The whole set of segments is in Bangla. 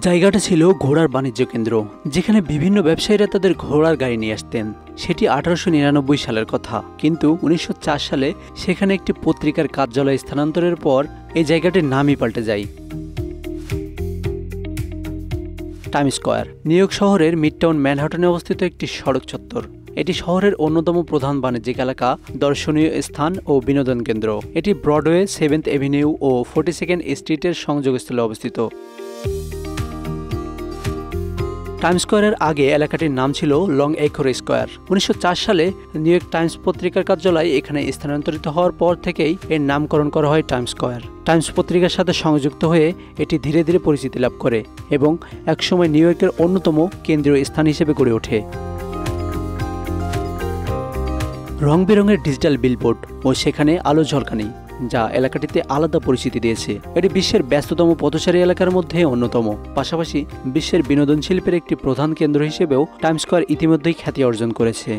জায়গাটা ছিল ঘোড়ার বাণিজ্য কেন্দ্র, যেখানে বিভিন্ন ব্যবসায়ীরা তাদের ঘোড়ার গাড়ি নিয়ে আসতেন। সেটি 1899 সালের কথা, কিন্তু 1904 সালে সেখানে একটি পত্রিকার কার্যালয় স্থানান্তরের পর এই জায়গাটির নামই পাল্টে যায়। টাইমস স্কয়ার নিউ ইয়র্ক শহরের মিডটাউন ম্যানহাটনে অবস্থিত একটি সড়ক চত্বর। এটি শহরের অন্যতম প্রধান বাণিজ্যিক এলাকা, দর্শনীয় স্থান ও বিনোদন কেন্দ্র। এটি ব্রডওয়ে, 7th এভিনিউ ও 42nd স্ট্রিটের সংযোগস্থলে অবস্থিত। টাইমস স্কয়ারের আগে এলাকাটির নাম ছিল লং একর স্কয়ার। 1904 সালে নিউ ইয়র্ক টাইমস পত্রিকার কার্যালয় এখানে স্থানান্তরিত হওয়ার পর থেকেই এর নামকরণ করা হয় টাইমস স্কয়ার। টাইমস পত্রিকার সাথে সংযুক্ত হয়ে এটি ধীরে ধীরে পরিচিতি লাভ করে এবং একসময় নিউ ইয়র্কের অন্যতম কেন্দ্রীয় স্থান হিসেবে গড়ে ওঠে। রং বেরঙের ডিজিটাল বিলবোর্ড ও সেখানে আলো ঝলকানি, যা এলাকাটিতে আলাদা পরিচিতি দিয়েছে। এটি বিশ্বের ব্যস্ততম পথচারী এলাকার মধ্যে অন্যতম। পাশাপাশি বিশ্বের বিনোদন শিল্পের একটি প্রধান কেন্দ্র হিসেবেও টাইমস স্কয়ার ইতিমধ্যেই খ্যাতি অর্জন করেছে।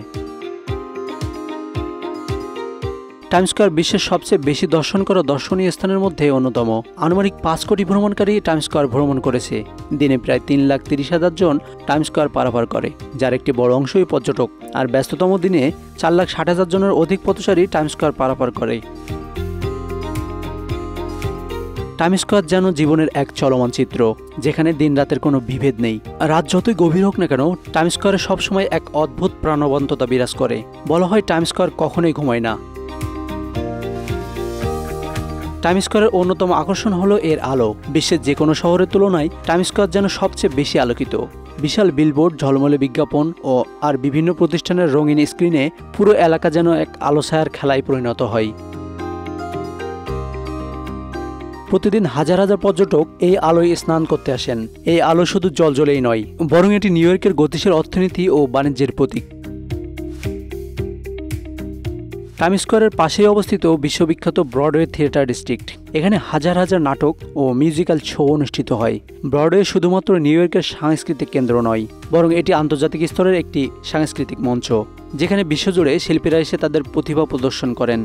টাইমস স্কয়ার বিশ্বের সবচেয়ে বেশি দর্শন করা দর্শনীয় স্থানের মধ্যে অন্যতম। আনুমানিক 5 কোটি ভ্রমণকারী টাইমস স্কয়ার ভ্রমণ করেছে। দিনে প্রায় 3,30,000 জন টাইমস স্কয়ার পারাপার করে, যার একটি বড় অংশই পর্যটক। আর ব্যস্ততম দিনে 4,60,000 জনের অধিক পথচারী টাইমস স্কয়ার পারাপার করে। টাইমস স্কয়ার যেন জীবনের এক চলমান চিত্র, যেখানে দিন রাতের কোনো বিভেদ নেই। রাত যতই গভীর হোক না কেন, টাইমস স্কয়ারে সবসময় এক অদ্ভুত প্রাণবন্ততা বিরাজ করে। বলা হয় টাইমস স্কয়ার কখনোই ঘুমায় না। টাইমস স্কয়ারের অন্যতম আকর্ষণ হলো এর আলো। বিশ্বের যে কোনো শহরের তুলনায় টাইমস স্কয়ার যেন সবচেয়ে বেশি আলোকিত। বিশাল বিলবোর্ড, ঝলমলে বিজ্ঞাপন আর বিভিন্ন প্রতিষ্ঠানের রঙিন স্ক্রিনে পুরো এলাকা যেন এক আলো ছায়ার খেলায় পরিণত হয়। প্রতিদিন হাজার হাজার পর্যটক এই আলোয় স্নান করতে আসেন। এই আলো শুধু জ্বলজ্বলেই নয়, বরং এটি নিউ ইয়র্কের গতিশীল অর্থনীতি ও বাণিজ্যের প্রতীক। টাইমস স্কয়ারের পাশেই অবস্থিত বিশ্ববিখ্যাত ব্রডওয়ে থিয়েটার ডিস্ট্রিক্ট। এখানে হাজার হাজার নাটক ও মিউজিক্যাল শো অনুষ্ঠিত হয়। ব্রডওয়ে শুধুমাত্র নিউ ইয়র্কের সাংস্কৃতিক কেন্দ্র নয়, বরং এটি আন্তর্জাতিক স্তরের একটি সাংস্কৃতিক মঞ্চ, যেখানে বিশ্বজুড়ে শিল্পীরা এসে তাদের প্রতিভা প্রদর্শন করেন।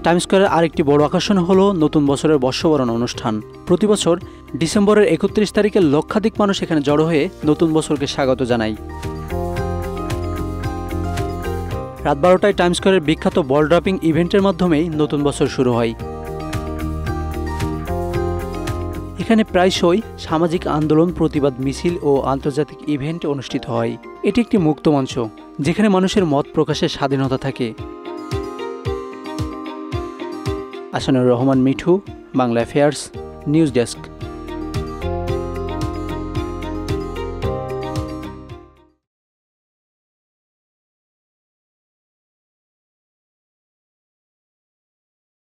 টাইমস স্কয়ারের আরেকটি বড় আকর্ষণ হলো নতুন বছরের বর্ষবরণ অনুষ্ঠান। প্রতি বছর ডিসেম্বরের 31 তারিখে লক্ষাধিক মানুষ এখানে জড়ো হয়ে নতুন বছরকে স্বাগত জানায়। রাত 12টায় টাইমস স্কয়ারের বিখ্যাত বল ড্রপিং ইভেন্টের মাধ্যমেই নতুন বছর শুরু হয়। এখানে প্রায়শই সামাজিক আন্দোলন, প্রতিবাদ মিছিল ও আন্তর্জাতিক ইভেন্ট অনুষ্ঠিত হয়। এটি একটি মুক্ত মঞ্চ, যেখানে মানুষের মত প্রকাশের স্বাধীনতা থাকে। Asanur Rahman Mithu, Bangla affairs, news desk.